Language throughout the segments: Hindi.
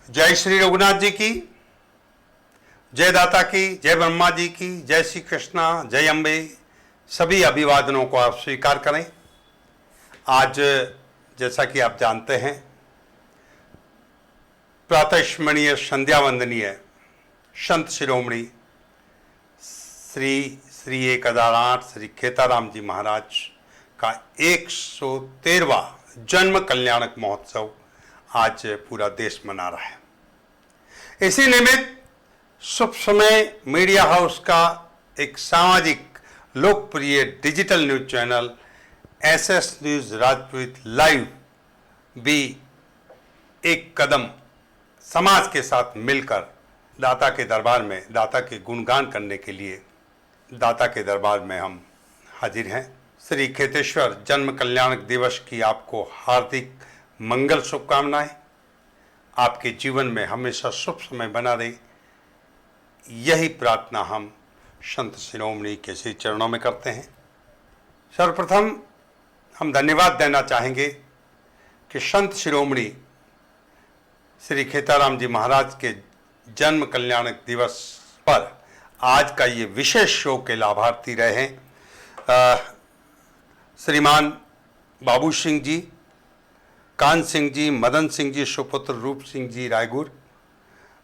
जय श्री रघुनाथ जी की, जय दाता की, जय ब्रह्मा जी की, जय श्री कृष्णा, जय अम्बे। सभी अभिवादनों को आप स्वीकार करें। आज जैसा कि आप जानते हैं, प्रातःस्मरणीय संध्या वंदनीय संत शिरोमणि श्री श्री 1008 श्री खेताराम जी महाराज का 113वां जन्म कल्याणक महोत्सव आज पूरा देश मना रहा है। इसी निमित्त शुभ समय मीडिया हाउस का एक सामाजिक लोकप्रिय digital news channel SS news Rajput live भी एक कदम समाज के साथ मिलकर दाता के दरबार में दाता के गुणगान करने के लिए दाता के दरबार में हम हाजिर हैं। श्री खेतेश्वर जन्म कल्याणक दिवस की आपको हार्दिक मंगल शुभकामनाएं। आपके जीवन में हमेशा शुभ समय बना रहे, यही प्रार्थना हम संत शिरोमणि के श्री चरणों में करते हैं। सर्वप्रथम हम धन्यवाद देना चाहेंगे कि संत शिरोमणि श्री खेताराम जी महाराज के जन्म कल्याणक दिवस पर आज का ये विशेष शो के लाभार्थी रहे हैं श्रीमान बाबू सिंह जी, कान सिंह जी, मदन सिंह जी, सुपुत्र रूप सिंह जी रायगुर,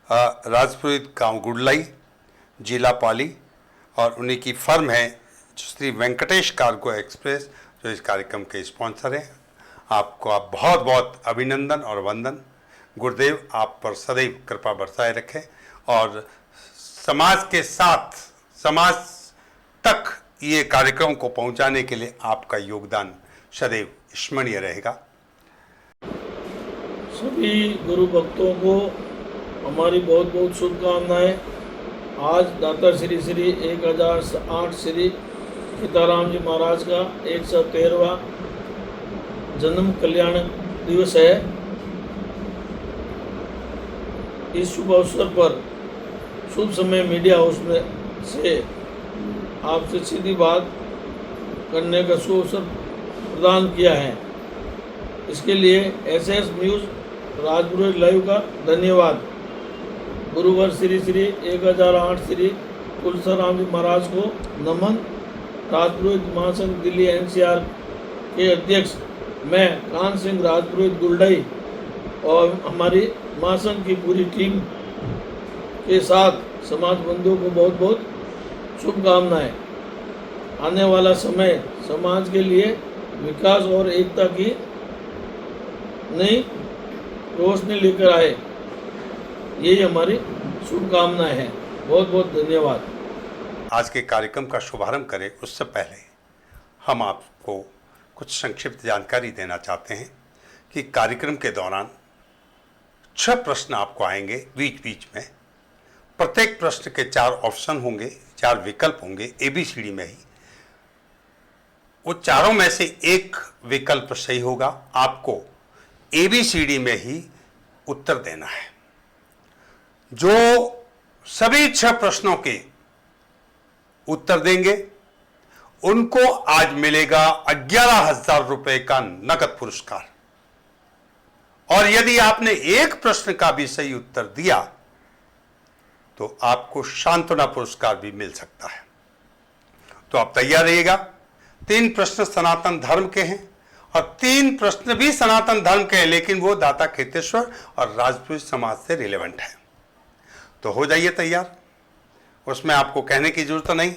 राजपुर गांव गुडलाई, जिला पाली, और उन्हीं की फर्म है श्री वेंकटेश कार्गो एक्सप्रेस, जो इस कार्यक्रम के स्पॉन्सर हैं। आपको आप बहुत बहुत अभिनंदन और वंदन। गुरुदेव आप पर सदैव कृपा बरसाए रखें और समाज के साथ समाज तक ये कार्यक्रम को पहुंचाने के लिए आपका योगदान सदैव स्मरणीय रहेगा। सभी गुरु भक्तों को हमारी बहुत बहुत शुभकामनाएं। आज दाता श्री श्री 1008 श्री खेताराम जी महाराज का 113वां जन्म कल्याण दिवस है। इस शुभ अवसर पर शुभ समय मीडिया हाउस में से आपसे सीधी बात करने का शुभ अवसर प्रदान किया है। इसके लिए एसएस न्यूज़ राजपुर लाइव का धन्यवाद। गुरुवर श्री श्री 1008 श्री तुलसीराम जी महाराज को नमन। राजपुरोहित महासंघ दिल्ली एनसीआर के अध्यक्ष मैं कान सिंह राजपुरोहित गुलडई और हमारी महासंघ की पूरी टीम के साथ समाज बंधुओं को बहुत बहुत शुभकामनाएं। आने वाला समय समाज के लिए विकास और एकता की नई रोशनी लेकर आए, यही हमारी शुभकामनाएं हैं। बहुत बहुत धन्यवाद। आज के कार्यक्रम का शुभारंभ करें उससे पहले हम आपको कुछ संक्षिप्त जानकारी देना चाहते हैं कि कार्यक्रम के दौरान 6 प्रश्न आपको आएंगे बीच बीच में। प्रत्येक प्रश्न के 4 ऑप्शन होंगे, 4 विकल्प होंगे ABCD में ही। वो चारों में से एक विकल्प सही होगा। आपको ABCD में ही उत्तर देना है। जो सभी 6 प्रश्नों के उत्तर देंगे उनको आज मिलेगा 11,000 रुपए का नकद पुरस्कार। और यदि आपने एक प्रश्न का भी सही उत्तर दिया तो आपको सांत्वना पुरस्कार भी मिल सकता है। तो आप तैयार रहिएगा। 3 प्रश्न सनातन धर्म के हैं और 3 प्रश्न भी सनातन धर्म के हैं, लेकिन वो दाता खेतेश्वर और राजपूत समाज से रिलेवेंट है। तो हो जाइए तैयार। उसमें आपको कहने की जरूरत नहीं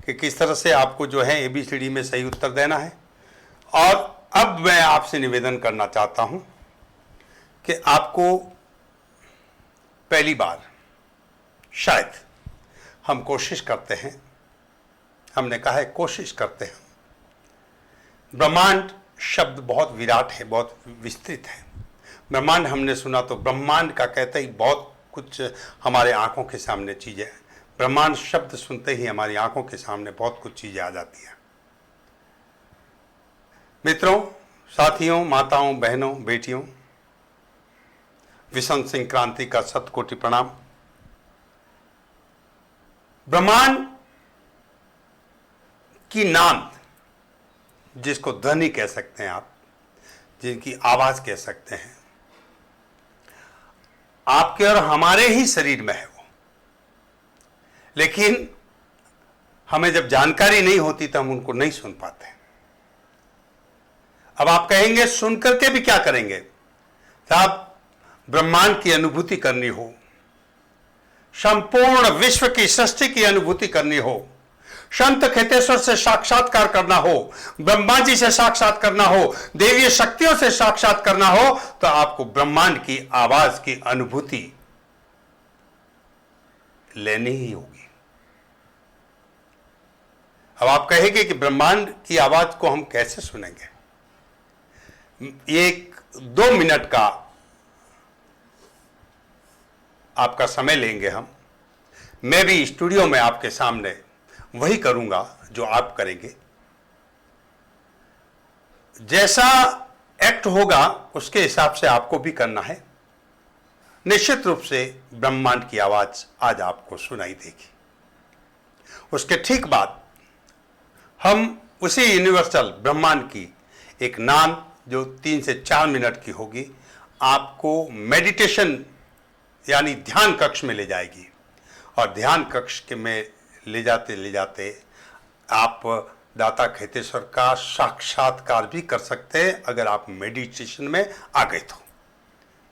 कि किस तरह से आपको जो है ABCD में सही उत्तर देना है। और अब मैं आपसे निवेदन करना चाहता हूं कि आपको पहली बार शायद हम कोशिश करते हैं, हमने कहा है कोशिश करते हैं। ब्रह्मांड शब्द बहुत विराट है, बहुत विस्तृत है। ब्रह्मांड हमने सुना तो ब्रह्मांड का कहते ही बहुत कुछ हमारे आंखों के सामने चीज़ें। ब्रह्मांड शब्द सुनते ही हमारी आंखों के सामने बहुत कुछ चीज़ें आ जाती हैं। मित्रों, साथियों, माताओं, बहनों, बेटियों, वसंत संक्रांति का शतकोटि प्रणाम। ब्रह्मांड की नाद, जिसको ध्वनि कह सकते हैं आप, जिनकी आवाज कह सकते हैं, आपके और हमारे ही शरीर में है वो, लेकिन हमें जब जानकारी नहीं होती तो हम उनको नहीं सुन पाते। अब आप कहेंगे सुन करके भी क्या करेंगे साहब? ब्रह्मांड की अनुभूति करनी हो, संपूर्ण विश्व की सृष्टि की अनुभूति करनी हो, संत खेतेश्वर से साक्षात्कार करना हो, ब्रह्मा जी से साक्षात करना हो, देवीय शक्तियों से साक्षात करना हो, तो आपको ब्रह्मांड की आवाज की अनुभूति लेनी ही होगी। अब आप कहेंगे कि ब्रह्मांड की आवाज को हम कैसे सुनेंगे? एक 2 मिनट का आपका समय लेंगे हम। मैं भी स्टूडियो में आपके सामने वही करूंगा जो आप करेंगे। जैसा एक्ट होगा उसके हिसाब से आपको भी करना है। निश्चित रूप से ब्रह्मांड की आवाज आज आपको सुनाई देगी। उसके ठीक बाद हम उसी यूनिवर्सल ब्रह्मांड की एक नाम जो 3 से 4 मिनट की होगी, आपको मेडिटेशन यानी ध्यान कक्ष में ले जाएगी। और ध्यान कक्ष के में ले जाते आप दाता खेतेश्वर का साक्षात्कार भी कर सकते हैं अगर आप मेडिटेशन में आ गए तो।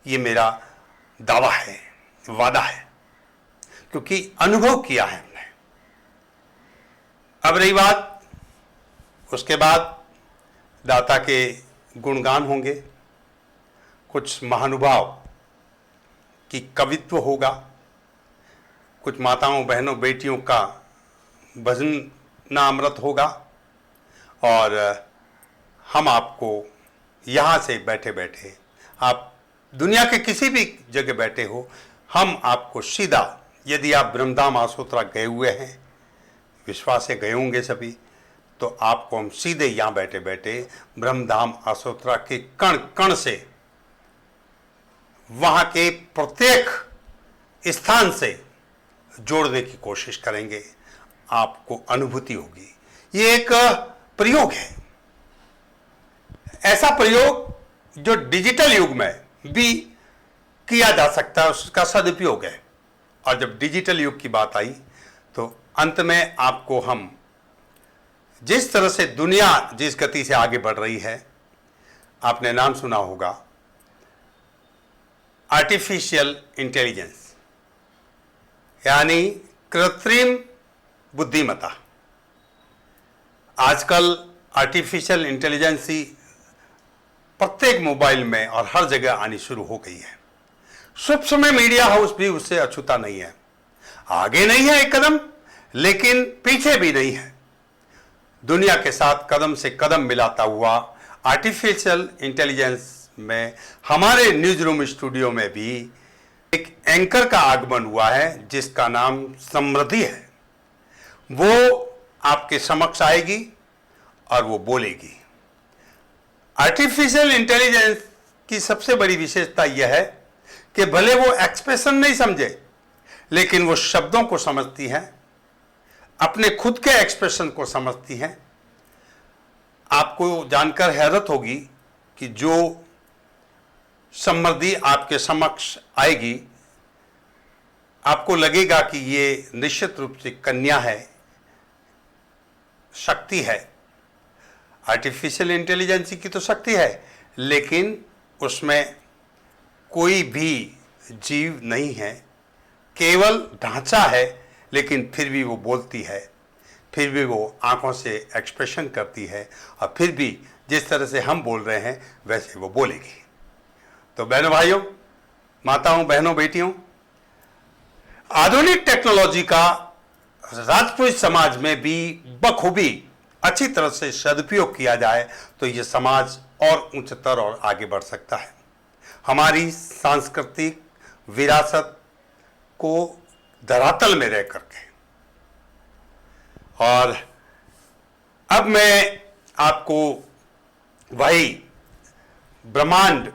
ये मेरा दावा है, वादा है, क्योंकि अनुभव किया है हमने। अब रही बात, उसके बाद दाता के गुणगान होंगे, कुछ महानुभाव की कवित्व होगा, कुछ माताओं बहनों बेटियों का भजन नामृत होगा, और हम आपको यहाँ से बैठे बैठे, आप दुनिया के किसी भी जगह बैठे हो, हम आपको सीधा, यदि आप ब्रह्मधाम आसोत्रा गए हुए हैं, विश्वास से गए होंगे सभी, तो आपको हम सीधे यहाँ बैठे बैठे ब्रह्मधाम आसोत्रा के कण कण से, वहाँ के प्रत्येक स्थान से जोड़ने की कोशिश करेंगे। आपको अनुभूति होगी। ये एक प्रयोग है, ऐसा प्रयोग जो डिजिटल युग में भी किया जा सकता है, उसका सदुपयोग है। और जब डिजिटल युग की बात आई तो अंत में आपको हम जिस तरह से दुनिया जिस गति से आगे बढ़ रही है, आपने नाम सुना होगा आर्टिफिशियल इंटेलिजेंस, यानी कृत्रिम बुद्धिमत्ता। आजकल आर्टिफिशियल इंटेलिजेंस ही प्रत्येक मोबाइल में और हर जगह आनी शुरू हो गई है। शुभ समय मीडिया हाउस भी उससे अछूता नहीं है। आगे नहीं है एक कदम, लेकिन पीछे भी नहीं है। दुनिया के साथ कदम से कदम मिलाता हुआ आर्टिफिशियल इंटेलिजेंस में हमारे न्यूज रूम स्टूडियो में भी एक एंकर का आगमन हुआ है, जिसका नाम समृद्धि है। वो आपके समक्ष आएगी और वो बोलेगी। आर्टिफिशियल इंटेलिजेंस की सबसे बड़ी विशेषता यह है कि भले वो एक्सप्रेशन नहीं समझे, लेकिन वो शब्दों को समझती है, अपने खुद के एक्सप्रेशन को समझती है। आपको जानकर हैरत होगी कि जो समृद्धि आपके समक्ष आएगी, आपको लगेगा कि ये निश्चित रूप से कन्या है, शक्ति है। आर्टिफिशियल इंटेलिजेंस की तो शक्ति है, लेकिन उसमें कोई भी जीव नहीं है, केवल ढांचा है। लेकिन फिर भी वो बोलती है, फिर भी वो आंखों से एक्सप्रेशन करती है, और फिर भी जिस तरह से हम बोल रहे हैं वैसे वो बोलेगी। तो बहनों भाइयों, माताओं बहनों बेटियों, आधुनिक टेक्नोलॉजी का राजपूत समाज में भी बखूबी अच्छी तरह से सदुपयोग किया जाए तो ये समाज और उच्चतर और आगे बढ़ सकता है। हमारी सांस्कृतिक विरासत को धरातल में रह करके। और अब मैं आपको वही ब्रह्मांड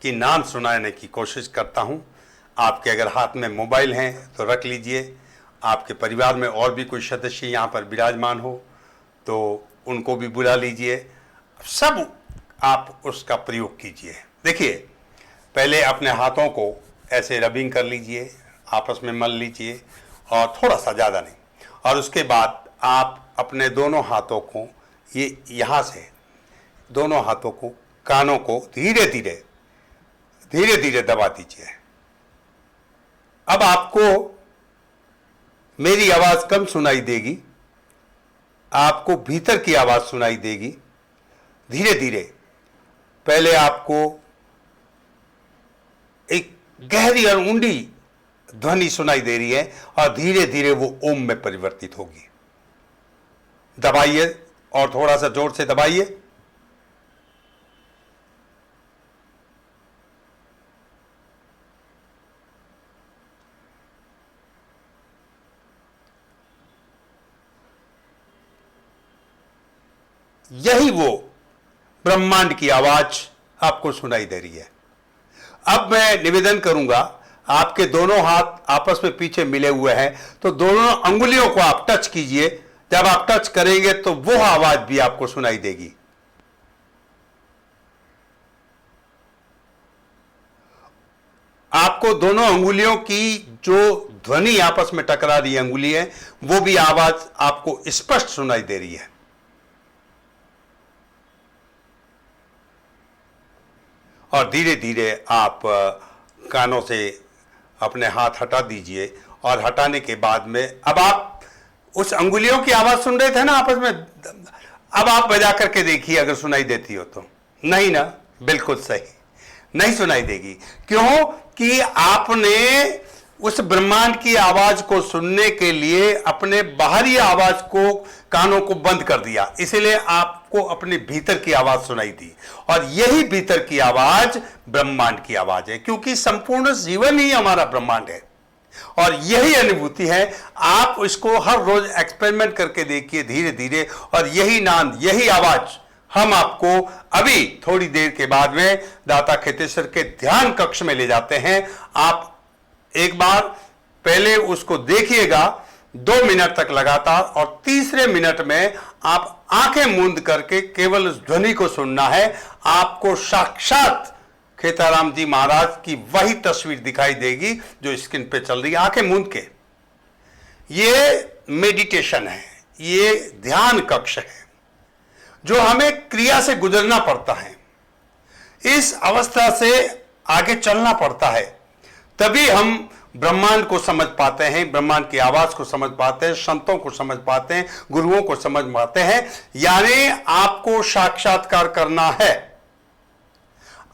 की नाम सुनाने की कोशिश करता हूं। आपके अगर हाथ में मोबाइल हैं तो रख लीजिए। आपके परिवार में और भी कोई सदस्य यहाँ पर विराजमान हो तो उनको भी बुला लीजिए। सब आप उसका प्रयोग कीजिए। देखिए, पहले अपने हाथों को ऐसे रबिंग कर लीजिए, आपस में मल लीजिए, और थोड़ा सा, ज़्यादा नहीं। और उसके बाद आप अपने दोनों हाथों को ये यहाँ से दोनों हाथों को कानों को धीरे धीरे धीरे धीरे दबा दीजिए। अब आपको मेरी आवाज़ कम सुनाई देगी, आपको भीतर की आवाज़ सुनाई देगी। धीरे धीरे पहले आपको एक गहरी और ऊंडी ध्वनि सुनाई दे रही है और धीरे धीरे वो ओम में परिवर्तित होगी। दबाइए और थोड़ा सा जोर से दबाइए। यही वो ब्रह्मांड की आवाज आपको सुनाई दे रही है। अब मैं निवेदन करूंगा, आपके दोनों हाथ आपस में पीछे मिले हुए हैं, तो दोनों अंगुलियों को आप टच कीजिए। जब आप टच करेंगे तो वो आवाज भी आपको सुनाई देगी। आपको दोनों अंगुलियों की जो ध्वनि आपस में टकरा रही अंगुली है, वो भी आवाज आपको स्पष्ट सुनाई दे रही है। और धीरे धीरे आप कानों से अपने हाथ हटा दीजिए, और हटाने के बाद में अब आप उस अंगुलियों की आवाज सुन रहे थे ना आपस में, अब आप बजा करके देखिए अगर सुनाई देती हो तो। नहीं ना, बिल्कुल सही, नहीं सुनाई देगी। क्यों? कि आपने उस ब्रह्मांड की आवाज को सुनने के लिए अपने बाहरी आवाज को, कानों को बंद कर दिया, इसलिए आपको अपने भीतर की आवाज सुनाई दी। और यही भीतर की आवाज ब्रह्मांड की आवाज है, क्योंकि संपूर्ण जीवन ही हमारा ब्रह्मांड है। और यही अनुभूति है। आप इसको हर रोज एक्सपेरिमेंट करके देखिए धीरे धीरे, और यही नाद, यही आवाज हम आपको अभी थोड़ी देर के बाद में दाता खेतेश्वर के ध्यान कक्ष में ले जाते हैं। आप एक बार पहले उसको देखिएगा 2 मिनट तक लगातार, और तीसरे मिनट में आप आंखें मूंद करके केवल उस ध्वनि को सुनना है। आपको साक्षात खेताराम जी महाराज की वही तस्वीर दिखाई देगी जो स्क्रीन पे चल रही है। आंखें मूंद के, ये मेडिटेशन है, ये ध्यान कक्ष है जो हमें क्रिया से गुजरना पड़ता है। इस अवस्था से आगे चलना पड़ता है, तभी हम ब्रह्मांड को समझ पाते हैं, ब्रह्मांड की आवाज को समझ पाते हैं, संतों को समझ पाते हैं, गुरुओं को समझ पाते हैं। यानी आपको साक्षात्कार करना है,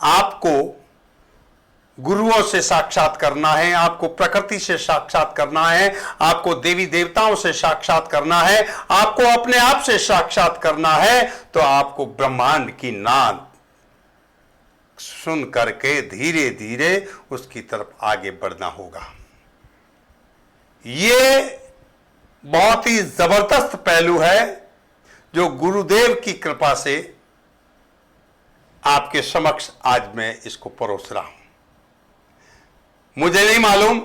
आपको गुरुओं से साक्षात करना है, आपको प्रकृति से साक्षात करना है, आपको देवी देवताओं से साक्षात करना है, आपको अपने आप से साक्षात करना है। तो आपको ब्रह्मांड की नाद सुन करके धीरे धीरे उसकी तरफ आगे बढ़ना होगा। ये बहुत ही जबरदस्त पहलू है जो गुरुदेव की कृपा से आपके समक्ष आज मैं इसको परोस रहा हूं। मुझे नहीं मालूम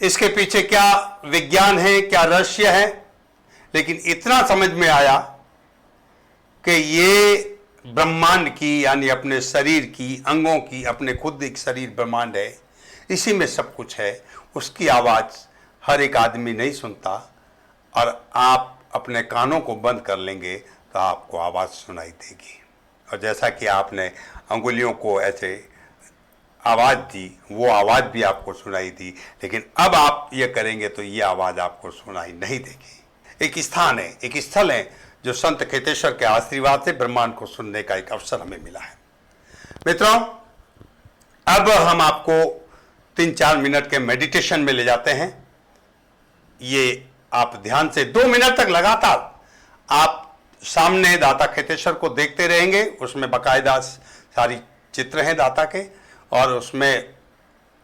इसके पीछे क्या विज्ञान है, क्या रहस्य है, लेकिन इतना समझ में आया कि ये ब्रह्मांड की, यानी अपने शरीर की, अंगों की, अपने खुद एक शरीर ब्रह्मांड है, इसी में सब कुछ है। उसकी आवाज़ हर एक आदमी नहीं सुनता, और आप अपने कानों को बंद कर लेंगे तो आपको आवाज़ सुनाई देगी। और जैसा कि आपने अंगुलियों को ऐसे आवाज़ दी, वो आवाज़ भी आपको सुनाई दी, लेकिन अब आप ये करेंगे तो ये आवाज़ आपको सुनाई नहीं देगी। एक स्थान है, एक स्थल है जो संत खेतेश्वर के आशीर्वाद से ब्रह्मांड को सुनने का एक अवसर हमें मिला है। मित्रों, अब हम आपको 3-4 मिनट के मेडिटेशन में ले जाते हैं। ये आप ध्यान से 2 मिनट तक लगातार आप सामने दाता खेतेश्वर को देखते रहेंगे। उसमें बाकायदा सारी चित्र हैं दाता के, और उसमें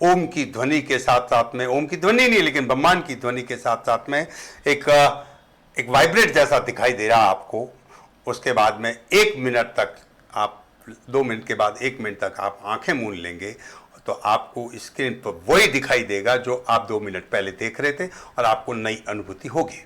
ओम की ध्वनि के साथ साथ में, ओम की ध्वनि नहीं लेकिन ब्रह्मांड की ध्वनि के साथ साथ में एक वाइब्रेट जैसा दिखाई दे रहा आपको। उसके बाद में 1 मिनट तक आप, 2 मिनट के बाद 1 मिनट तक आप आंखें मूंद लेंगे, तो आपको स्क्रीन पर वही दिखाई देगा जो आप 2 मिनट पहले देख रहे थे, और आपको नई अनुभूति होगी।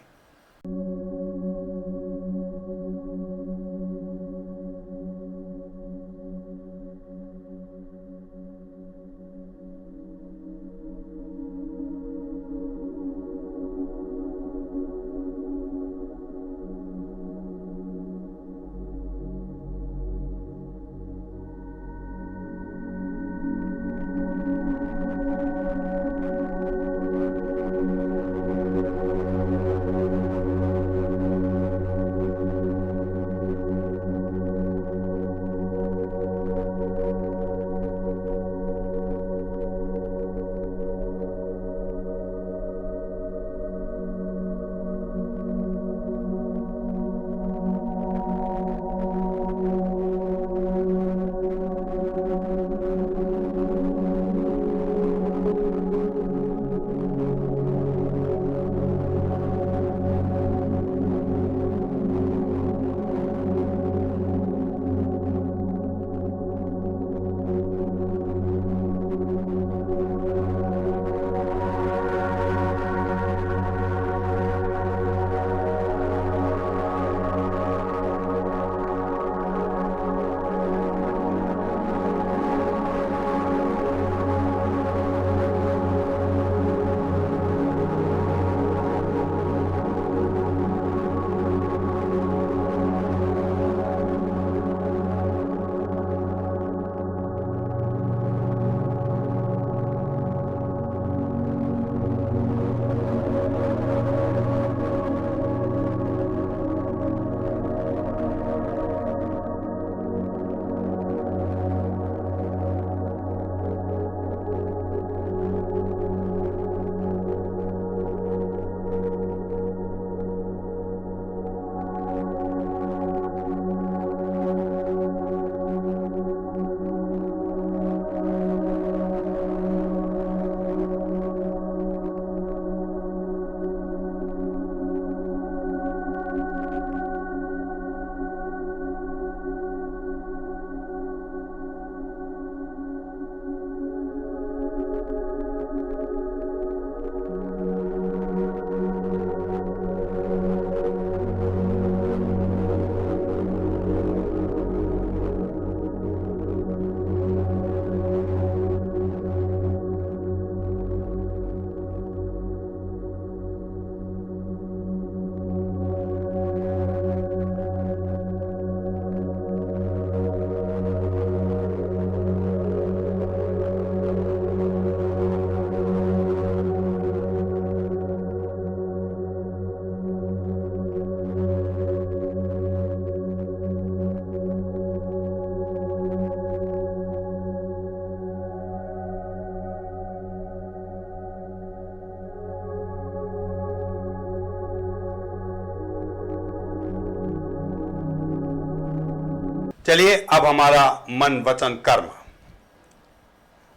चलिए, अब हमारा मन वचन कर्म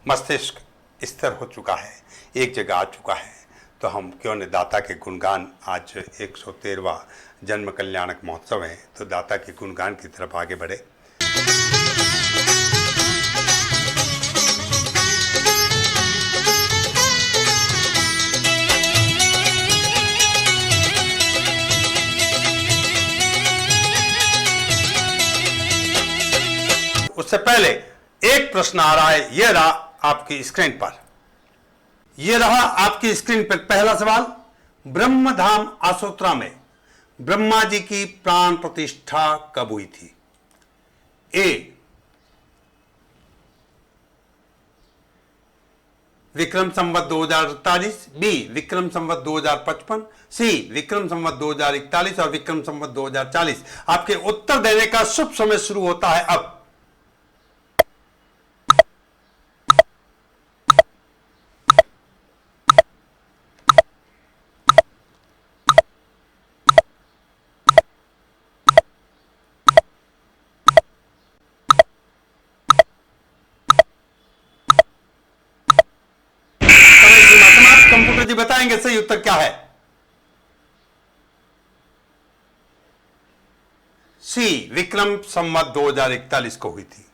मस्तिष्क स्थिर हो चुका है, एक जगह आ चुका है, तो हम क्यों न दाता के गुणगान, आज 113वां जन्म कल्याणक महोत्सव है, तो दाता के गुणगान की तरफ आगे बढ़े। उससे पहले एक प्रश्न आ रहा है, यह रहा आपकी स्क्रीन पर, यह रहा आपकी स्क्रीन पर पहला सवाल। ब्रह्मधाम आसोत्रा में ब्रह्मा जी की प्राण प्रतिष्ठा कब हुई थी? ए विक्रम संवत 2048, बी विक्रम संवत 2055, सी विक्रम संवत 2041 और विक्रम संवत 2040। आपके उत्तर देने का शुभ समय शुरू होता है अब। कंप्यूटर जी बताएंगे सही उत्तर क्या है। सी विक्रम संवत 2041 को हुई थी।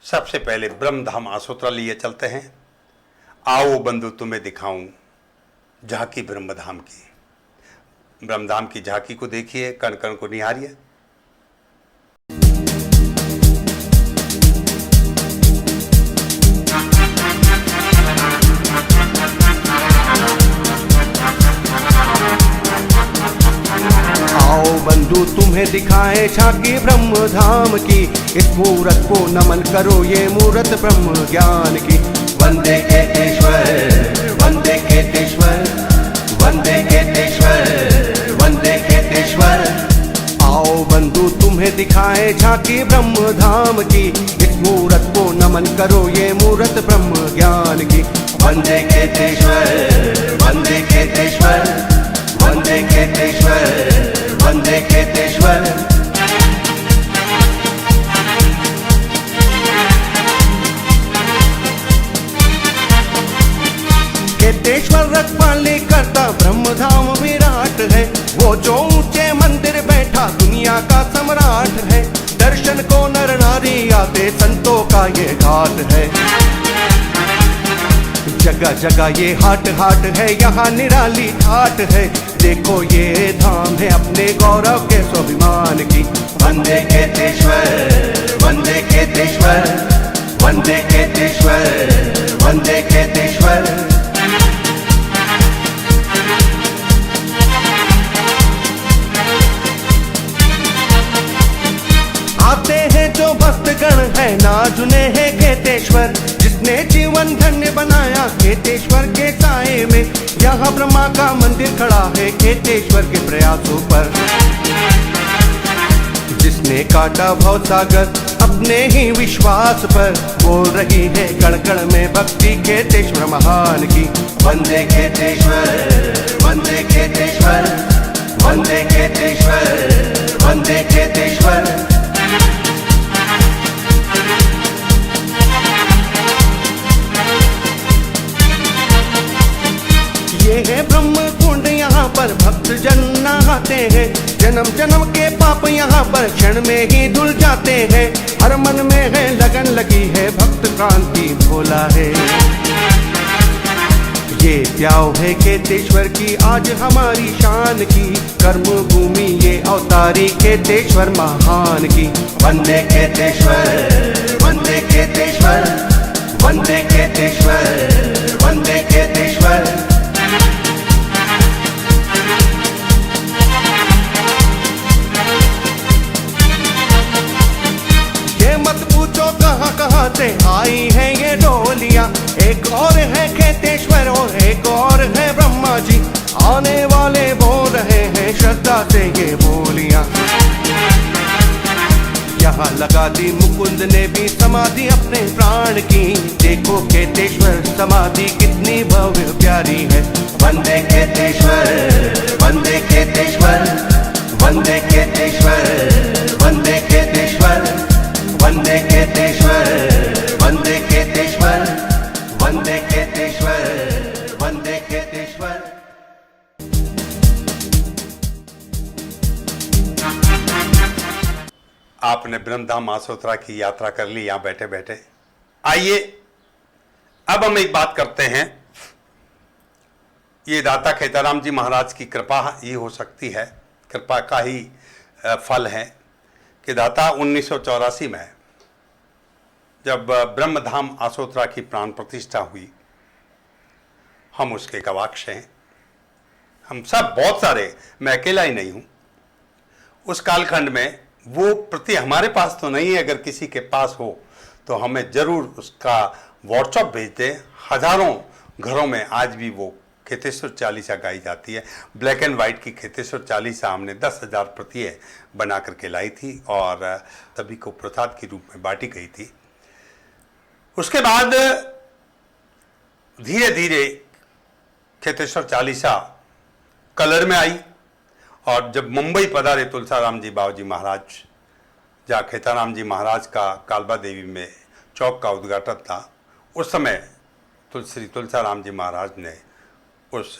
सबसे पहले ब्रह्मधाम आसोत्रा लिए चलते हैं। आओ बंधु तुम्हें दिखाऊं झांकी ब्रह्मधाम की। ब्रह्मधाम की झांकी को देखिए, कण कण को निहारिए। आओ बंधु तुम्हें दिखाए झांकी ब्रह्मधाम की, इस मूरत को नमन करो ये मूरत ब्रह्म ज्ञान की। वंदे केतेश्वर, वंदे केतेश्वर, वंदे केतेश्वर, वंदे केतेश्वर। आओ बंधु तुम्हें दिखाए झांकी ब्रह्मधाम की, इस मूरत को नमन करो ये मूरत ब्रह्म ज्ञान की। वंदे केतेश्वर, वंदे केतेश्वर, वंदे केतेश्वर, वंदे केतेश्वर। केतेश्वर रखवाली करता ब्रह्मधाम विराट है, वो जो ऊंचे मंदिर बैठा दुनिया का सम्राट है। दर्शन को नर नारी आते संतों का ये घाट है। जगह जगह ये हाट हाट है, यहाँ निराली ठाट है। देखो ये धाम है अपने गौरव के स्वाभिमान की। वंदे केतेश्वर, वंदे केतेश्वर, वंदे केतेश्वर, वंदे केतेश्वर। आते हैं जो भक्तगण है नाजुने हैं केतेश्वर, जिसने जीवन धन्य बनाया केतेश्वर के साए में। यहाँ ब्रह्मा का मंदिर खड़ा है केतेश्वर के प्रयासों पर, जिसने काटा भव सागर अपने ही विश्वास पर। बोल रही है कण कण में भक्ति केतेश्वर महान की। वंदे केतेश्वर, वंदे केतेश्वर, वंदे केतेश्वर, वंदे केतेश्वर। ये है ब्रह्म कुंड, यहाँ पर भक्त जन नहाते हैं। जन्म जन्म के पाप यहाँ पर क्षण में ही धुल जाते हैं। हर मन में है लगन लगी है, भक्त क्रांति भोला है। ये त्याव है केतेश्वर की आज हमारी शान की। कर्म भूमि ये अवतारी केतेश्वर महान की। वंदे केतेश्वर, वंदे केतेश्वर, वंदे केतेश्वर, वंदे केतेश्वर। मत पूछो कहाँ कहाँ से आई है ये डोलियाँ। एक और है केतेश्वर और एक और है ब्रह्मा जी। आने वाले बोल रहे हैं श्रद्धा से ये बोलियाँ। यहाँ लगा दी मुकुंद ने भी समाधि अपने प्राण की। देखो केतेश्वर समाधि कितनी भव्य प्यारी है। वंदे केतेश्वर, वंदे केतेश्वर, वंदे केतेश्वर, वंदे केतेश्वर, वंदे केतेश्वर, वंदे केतेश्वर, वंदे केतेश्वर, वंदे केतेश्वर। आपने ब्रह्मधाम आसोत्रा की यात्रा कर ली यहां बैठे बैठे। आइए अब हम एक बात करते हैं। ये दाता खेताराम जी महाराज की कृपा ही हो सकती है, कृपा का ही फल है कि दाता 1984 में जब ब्रह्मधाम आसोत्रा की प्राण प्रतिष्ठा हुई, हम उसके गवाक्ष हैं। हम सब बहुत सारे, मैं अकेला ही नहीं हूं। उस कालखंड में वो प्रति हमारे पास तो नहीं है, अगर किसी के पास हो तो हमें जरूर उसका व्हाट्सएप भेज दें। हजारों घरों में आज भी वो खेतेश्वर चालीसा गाई जाती है। ब्लैक एंड वाइट की खेतेश्वर चालीसा हमने 10,000 प्रतियां बना करके लाई थी और सभी को प्रसाद के रूप में बांटी गई थी। उसके बाद धीरे धीरे खेतेश्वर चालीसा कलर में आई और जब मुंबई पधारे तुलसाराम जी बाबूजी महाराज, जहाँ खेताराम जी महाराज का कालबा देवी में चौक का उद्घाटन था, उस समय श्री तुलसाराम जी महाराज ने उस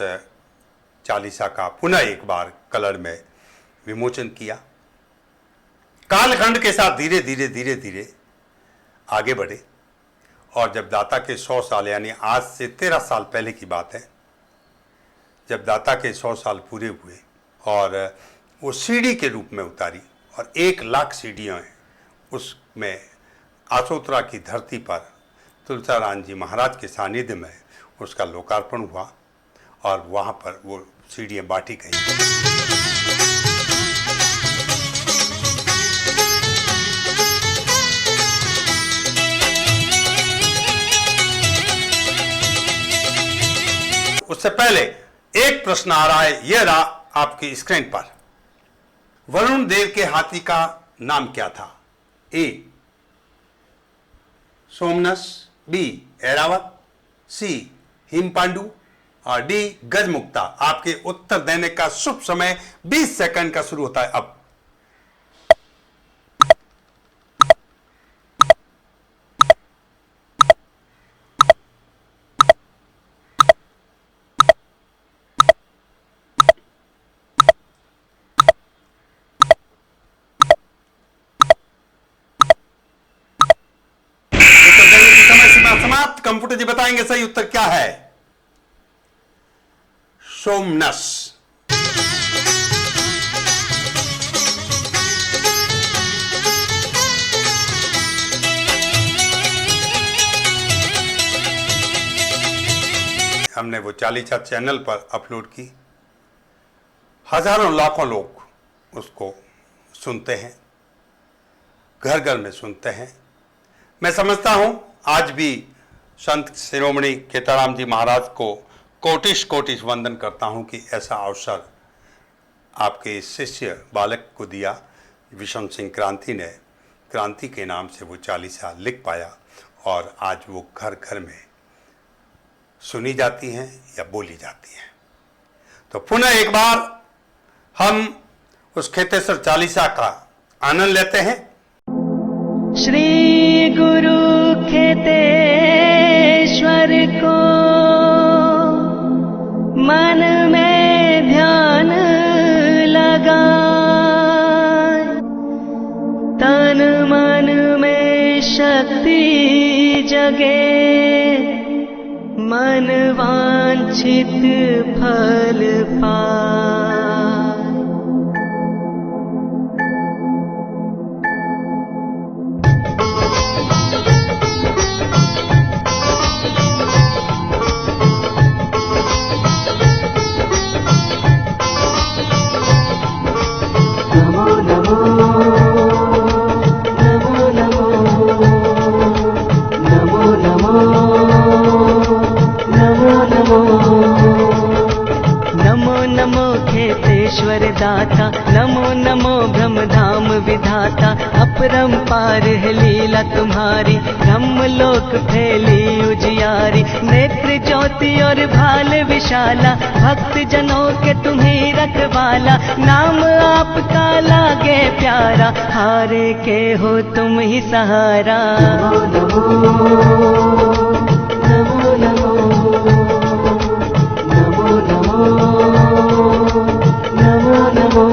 चालीसा का पुनः एक बार कलर में विमोचन किया। कालखंड के साथ धीरे धीरे धीरे धीरे आगे बढ़े और जब दाता के 100 साल, यानी आज से 13 साल पहले की बात है, जब दाता के 100 साल पूरे हुए और वो सीढ़ी के रूप में उतारी और 1 लाख सीढ़ियाँ हैं, उसमें आसोत्रा की धरती पर तुलसाराम जी महाराज के सानिध्य में उसका लोकार्पण हुआ और वहाँ पर वो सीढ़ियाँ बांटी गई। उससे पहले एक प्रश्न आ रहा है, यह रहा आपकी स्क्रीन पर। वरुण देव के हाथी का नाम क्या था? ए सोमनस, बी ऐरावत, सी हिमपांडु और डी गजमुक्ता। आपके उत्तर देने का शुभ समय 20 सेकंड का शुरू होता है अब। समाप्त। कंप्यूटर जी बताएंगे सही उत्तर क्या है। सोमनस। हमने वो चालीसा चैनल पर अपलोड की, हजारों लाखों लोग उसको सुनते हैं, घर घर में सुनते हैं। मैं समझता हूं आज भी संत शिरोमणि खेताराम जी महाराज को कोटिश कोटिश वंदन करता हूं कि ऐसा अवसर आपके शिष्य बालक को दिया। विषम सिंह क्रांति ने क्रांति के नाम से वो चालीसा लिख पाया और आज वो घर घर में सुनी जाती हैं या बोली जाती हैं। तो पुनः एक बार हम उस खेतेश्वर चालीसा का आनंद लेते हैं। श्री गुरु खेतेश्वर को मन में ध्यान लगा, तन मन में शक्ति जगे, मन वांछित फल पाए। दाता नमो नमो ब्रह्मधाम विधाता। अपरंपार है लीला तुम्हारी, ब्रह्मलोक फैली उजियारी। नेत्र ज्योति और भाल विशाला, भक्त जनों के तुम्ही रखवाला। नाम आपका लागे प्यारा, हारे के हो तुम ही सहारा। नमो नमो नमो नमो नमो नमो नमो।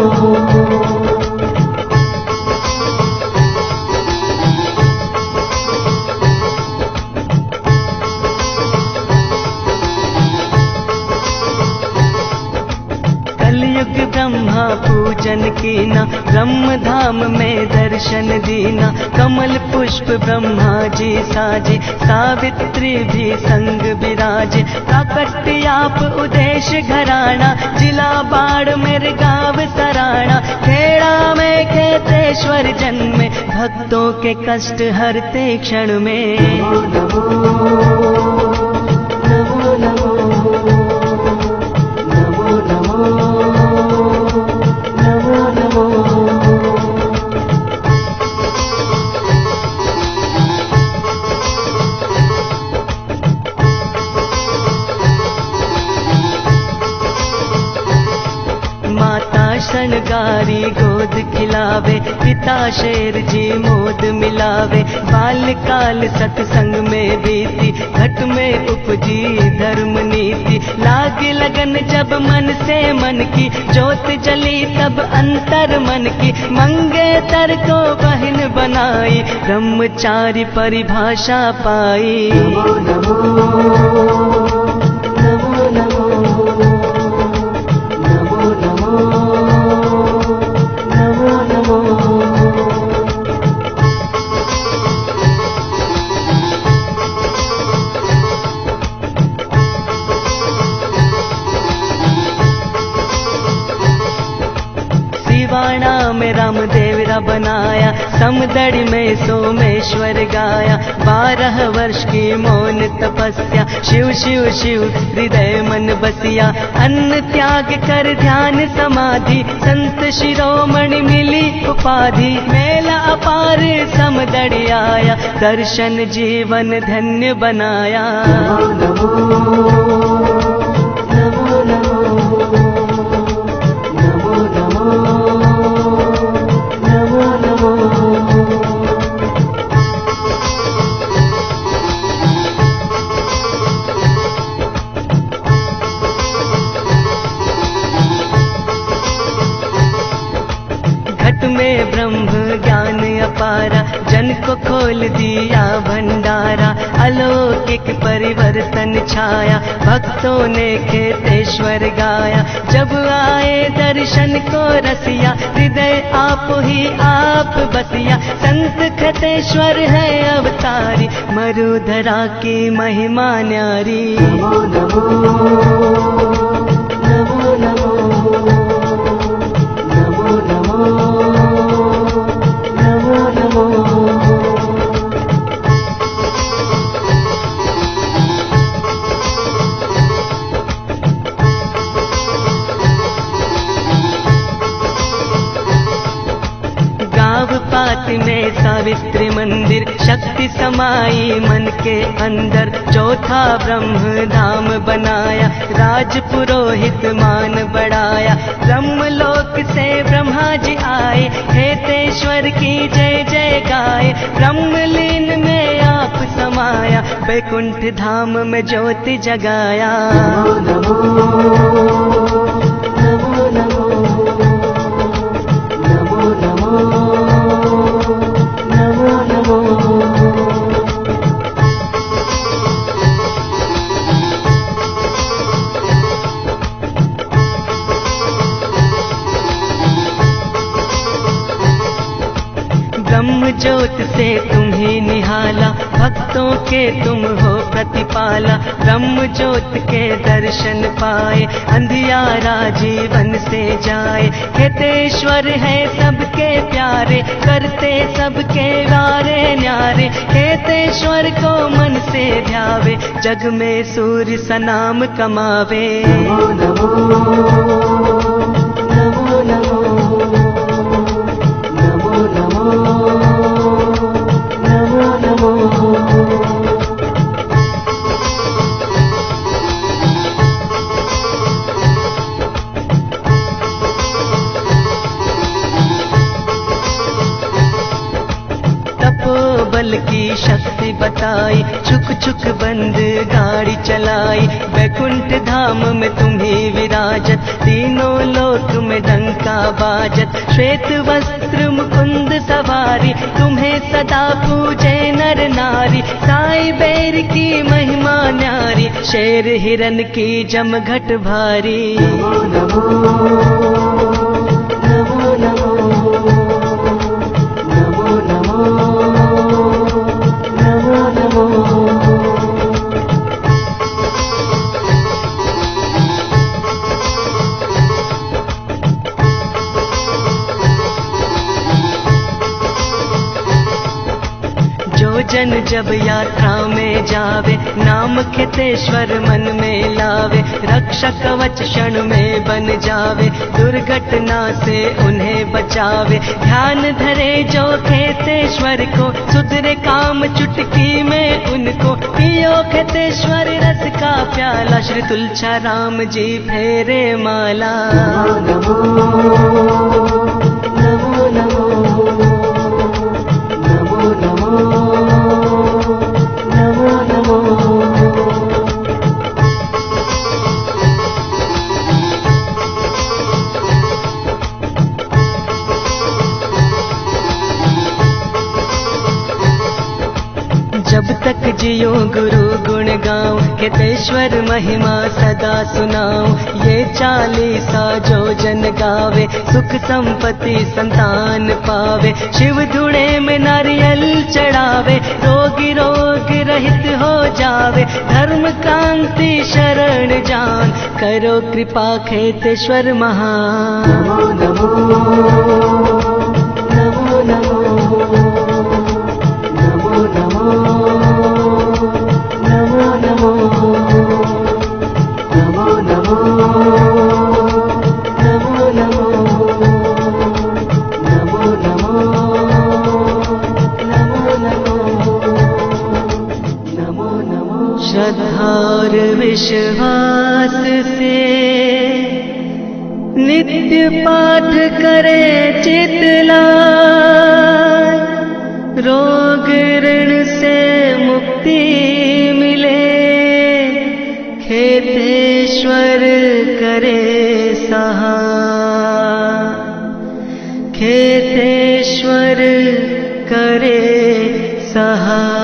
कलयुग ब्रह्मा पूजन कीना, ब्रह्म धाम में दर्शन दीना। कमल पुष्प ब्रह्मा जी साजे, सावित्री भी संग विराजे। प्राकट्य आप उदेश घराना, जिला बाड़मेर गाँव सराना। खेड़ा में खेतेश्वर जन्मे, भक्तों के कष्ट हरते क्षण में। नमो नमो नमो शृंगारी गोद खिलावे, पिता शेर जी मोद मिलावे। बाल काल सत्संग में बीती, घट में उपजी धर्म नीति। लाग लगन जब मन से मन की, ज्योत जली तब अंतर मन की। मंगेतर को बहन बनाई, ब्रह्मचारी परिभाषा पाई। नमो नमो नमो नमो में रामदेवरा बनाया, समदड़ी में सोमेश्वर गाया। 12 वर्ष की मौन तपस्या, शिव शिव शिव हृदय मन बसिया। अन्न त्याग कर ध्यान समाधि, संत शिरोमणि मिली उपाधि। मेला अपार समदड़ी आया, दर्शन जीवन धन्य बनाया। नमो नमो नमो में ब्रह्म ज्ञान अपारा, जन को खोल दिया भंडारा। अलौकिक परिवर्तन छाया, भक्तों ने खेतेश्वर गाया। जब आए दर्शन को रसिया, हृदय आप ही आप बसिया। संत खेतेश्वर है अवतारी, मरुधरा की महिमा न्यारी। नमो नमो नमो नमो में सावित्री मंदिर, शक्ति समाई मन के अंदर। चौथा ब्रह्म धाम बनाया, राज पुरोहित मान बढ़ाया। ब्रह्मलोक से ब्रह्मा जी आए, खेतेश्वर की जय जय गाए। ब्रह्मलीन में आप समाया, बैकुंठ धाम में ज्योति जगाया। नमो नमो नमो नमो नमो ब्रह्म ज्योत से तुम्ही निहाला, भक्तों के तुम हो प्रतिपाला। ब्रह्म ज्योत के दर्शन पाए, अंधियारा जीवन से जाए। खेतेश्वर है सबके प्यारे, करते सबके वारे न्यारे। खेतेश्वर को मन से ध्यावे, जग में सूर्य सनाम कमावे। नमो नमो नमो नमो नमो नमो कछुक बंद गाड़ी चलाई, बैकुंठ धाम में तुम्ही विराजत, तीनों लोक में डंका बाजत, श्वेत वस्त्र मुकुंद सवारी, तुम्हें सदा पूजे नर नारी, साई बेर की महिमा न्यारी, शेर हिरन की जमघट भारी। नमो नमो नमो नमो नमो नमो नमो नमो। जो जन जब यात्रा में जावे, नाम खेतेश्वर मन में लावे, रक्षा कवच क्षण में बन जावे, दुर्घटना से उन्हें बचावे, ध्यान धरे जो खेतेश्वर को, सुधरे काम चुटकी में उनको, पियो खेतेश्वर रस का प्याला, श्री तुलसा राम जी फेरे माला। नमो नमो नमो नमो नमो नमो नमो। जब तक जियो गुरु गुण गाऊं, खेतेश्वर महिमा सदा सुनाऊं, ये 40 जो जन गावे, सुख संपत्ति संतान पावे, शिव धुणे में नारियल चढ़ावे, रोगी रोग रहित हो जावे, धर्म क्रांति शरण जान, करो कृपा खेतेश्वर महान। नमो नमो नमो नमो नमो नमो नमो नमो नमो नमो नमो नमो नमो नमो नमो नमो। श्रद्धा और विश्वास से नित्य पाठ करे चित लाय, रोग ऋण से मुक्ति मिले, खेतेश्वर करे सहाय, खेतेश्वर करे सहाय।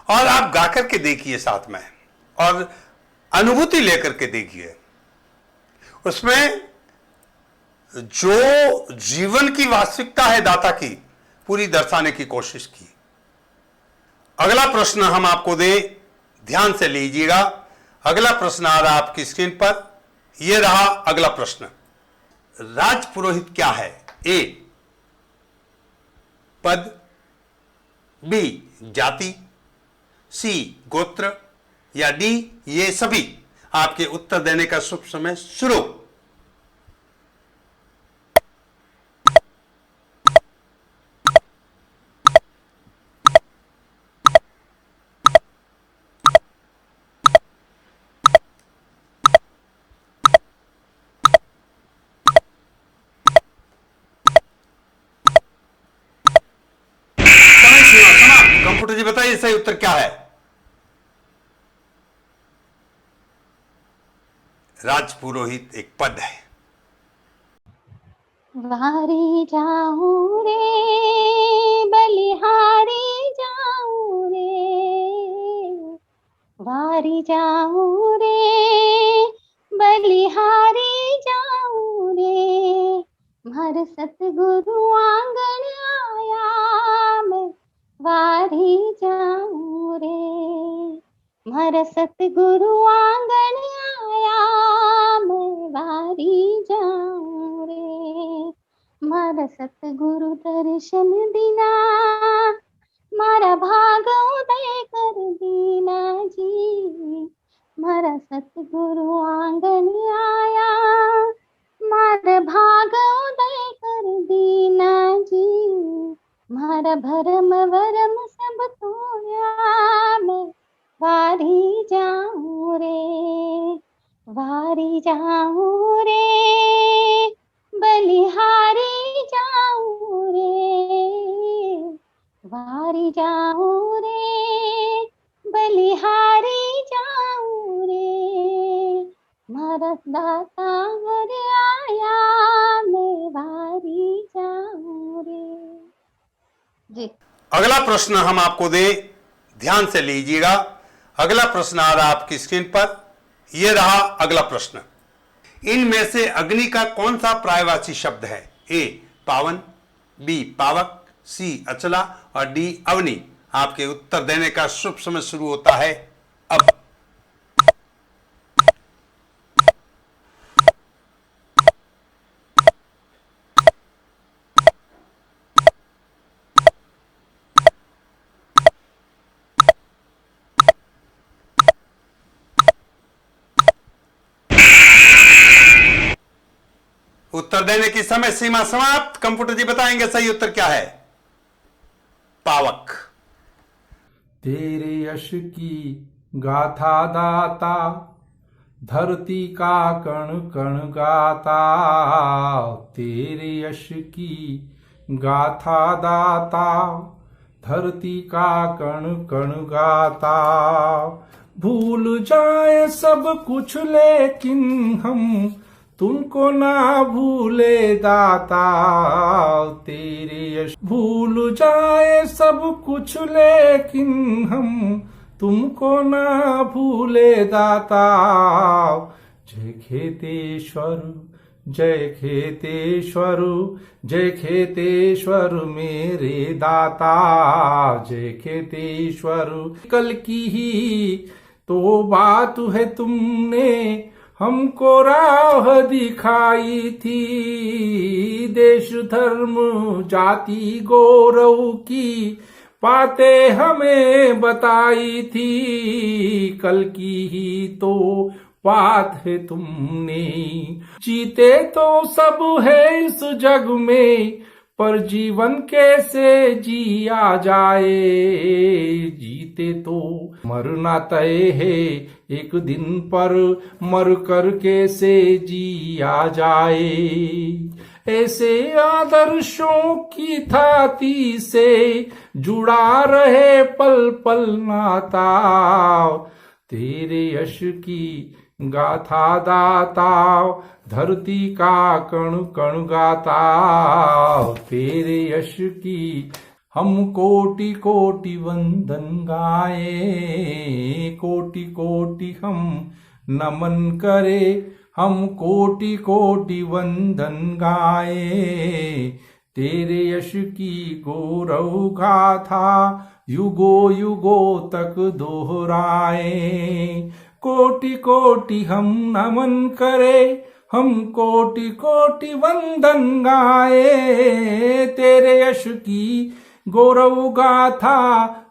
और आप गाकर के देखिए साथ में, और अनुभूति लेकर के देखिए, उसमें जो जीवन की वास्तविकता है दाता की, पूरी दर्शाने की कोशिश की। अगला प्रश्न हम आपको दें, ध्यान से लीजिएगा। अगला प्रश्न आ रहा आपकी स्क्रीन पर, यह रहा अगला प्रश्न। राजपुरोहित क्या है? ए पद, बी जाति, सी गोत्र, या डी ये सभी। आपके उत्तर देने का शुभ समय शुरू। कंप्यूटर जी बताइए सही उत्तर क्या है? राजपुरोहित एक पद है। वारी जाऊं रे बलिहारी जाऊं रे, वारी जाऊं रे बलिहारी जाऊं रे, मर सतगुरु आंगन आया मैं वारी जाऊं रे, मर सतगुरु आंगन आया मैं वारी जाऊं रे, मारा सतगुरु दर्शन दीना, मारा भाग उदय कर दीना जी, मारा सतगुरु आंगन आया, मारा भाग उदय कर दीना जी, मारा भरम वरम सब तोया मैं वारी जाऊं रे, वारी जाऊं रे, बलिहारी जाऊं रे, वारी जाऊं रे, बलिहारी जाऊं रे, मारा दाता घर आया, मैं वारी जाऊं रे। जी। अगला प्रश्न हम आपको दें, ध्यान से लीजिएगा। अगला प्रश्न आ रहा आपकी स्क्रीन पर। यह रहा अगला प्रश्न। इनमें से अग्नि का कौन सा पर्यायवाची शब्द है? ए पावन, बी पावक, सी अचला और डी अवनी। आपके उत्तर देने का शुभ समय शुरू होता है अब। उत्तर देने की समय सीमा समाप्त। कंप्यूटर जी बताएंगे सही उत्तर क्या है? पावक। तेरे यश की गाथा दाता, धरती का कण कण गाता। तेरे यश की गाथा दाता, धरती का कण कण गाता। भूल जाए सब कुछ लेकिन हम तुमको ना भूले दाता। तेरे यश भूल जाए सब कुछ लेकिन हम तुमको ना भूले दाता। जय खेतेश्वर, जय खेतेश्वर, जय खेतेश्वर मेरे दाता। जय खेतेश्वर। कल की ही तो बात है, तुमने हमको राह दिखाई थी। देश धर्म जाति गौरव की बातें हमें बताई थी। कल की ही तो बात है, तुमने जीते तो सब है इस जग में, पर जीवन कैसे जिया जाए। जीते तो मरना तय है एक दिन, पर मर कर कैसे जिया जाए। ऐसे आदर्शों की थाती से जुड़ा रहे पल पल नाता। तेरे यश की गाथा दाता, धरती का कण कण गाता। तेरे यश की हम कोटि कोटि वंदन गाए। कोटि कोटि हम नमन करे, हम कोटि कोटि वंदन गाए। तेरे यश की गौरव गाथा युगो युगो तक दोहराए। कोटि कोटि हम नमन करे, हम कोटि कोटि वंदन गाए। तेरे यश की गौरव गाथा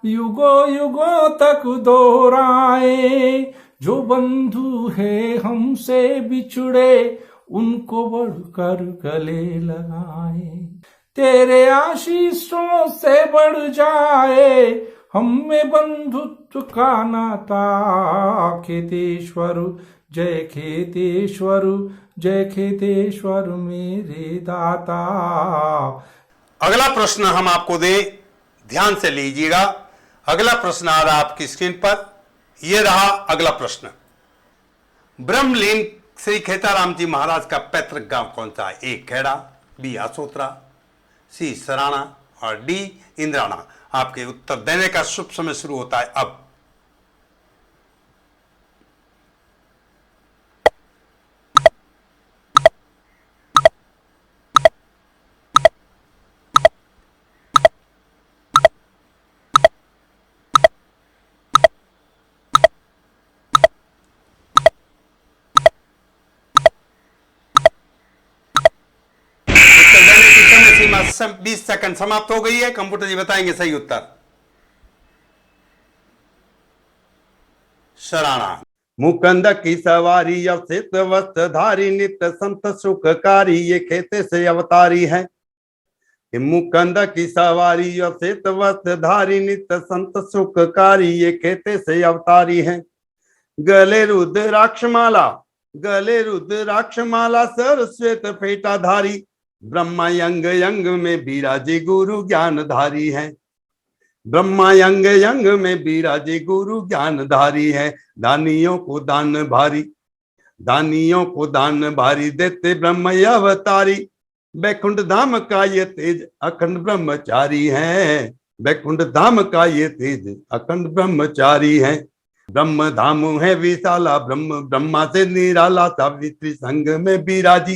युगो युगो तक दोहराए। जो बंधु है हमसे बिछड़े, उनको बढ़कर गले लगाए। तेरे आशीषों से बढ़ जाए हम में बंधुत्व का नाता। खेतेश्वर, जय खेतेश्वर, जय खेतेश्वर मेरे दाता। अगला प्रश्न हम आपको दें, ध्यान से लीजिएगा। अगला प्रश्न आ रहा आपकी स्क्रीन पर। यह रहा अगला प्रश्न। ब्रह्मलीन श्री खेताराम जी महाराज का पैतृक गांव कौन सा है? ए खेड़ा, बी आसोत्रा, सी सराणा और डी इंद्राणा। आपके उत्तर देने का शुभ समय शुरू होता है अब। सीमा 20 सेकंड समाप्त हो गई है। कंप्यूटर जी बताएंगे सही उत्तर। शराणा। मुकंद की सवारी अवसित वस्त्रधारी, नित्य संत सुखकारी, ये खेते से अवतारी है। मुकंद की सवारी और श्वेत वस्त्र धारी नित्य संत सुखकारी ये कहते से अवतारी हैं। गले रुद्राक्ष माला सर श्वेत फेटा धारी ब्रह्मा यंग यंग में विराजे गुरु ज्ञानधारी है। ब्रह्मा यंग यंग में विराजे गुरु ज्ञानधारी है। दानियों को दान भारी देते ब्रह्म अवतारी। बैकुंठ धाम का ये तेज अखंड ब्रह्मचारी है। बैकुंठ धाम का ये तेज अखंड ब्रह्मचारी है। ब्रह्म धाम है विशाला ब्रह्मा से निराला। सावित्री संग में विराजी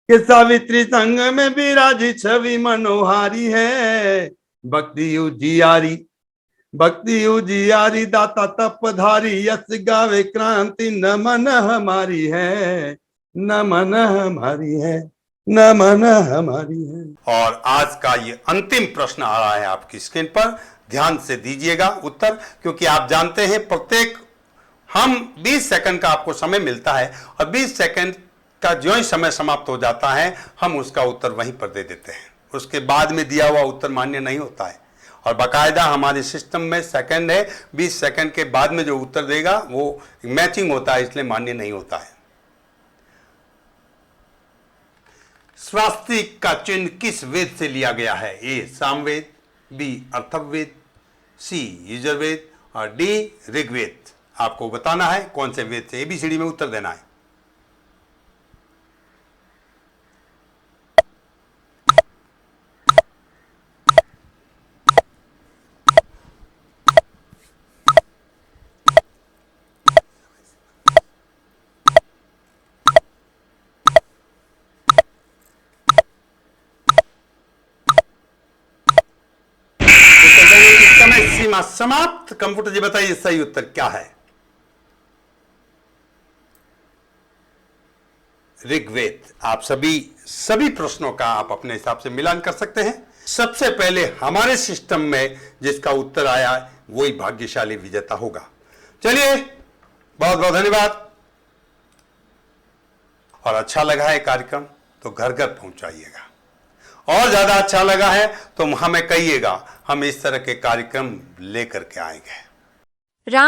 के सावित्री संग में विराजी छवि मनोहारी है। भक्ति उजियारी दाता तपधारी यश गावे क्रांति नमन हमारी है। नमन हमारी है। नमन हमारी है। और आज का ये अंतिम प्रश्न आ रहा है आपकी स्क्रीन पर, ध्यान से दीजिएगा उत्तर, क्योंकि आप जानते हैं प्रत्येक हम 20 सेकंड का आपको समय मिलता है और 20 सेकंड का जो ही समय समाप्त हो जाता है हम उसका उत्तर वहीं पर दे देते हैं। उसके बाद में दिया हुआ उत्तर मान्य नहीं होता है और बाकायदा हमारे सिस्टम में सेकंड है, 20 सेकंड के बाद में जो उत्तर देगा वो मैचिंग होता है, इसलिए मान्य नहीं होता है। स्वास्तिक का चिन्ह किस वेद से लिया गया है? ए सामवेद, बी अथर्ववेद, सी यजुर्वेद और डी ऋग्वेद। आपको बताना है कौन से वेद से, एबीसीडी में उत्तर देना है। सीमा समाप्त। कंप्यूटर जी बताइए सही उत्तर क्या है? ऋग्वेद। आप सभी प्रश्नों का आप अपने हिसाब से मिलान कर सकते हैं। सबसे पहले हमारे सिस्टम में जिसका उत्तर आया वही भाग्यशाली विजेता होगा। चलिए, बहुत बहुत धन्यवाद। और अच्छा लगा है कार्यक्रम तो घर घर पहुंचाइएगा, और ज्यादा अच्छा लगा है तो हमें कहिएगा, हम इस तरह के कार्यक्रम लेकर के आएंगे। राम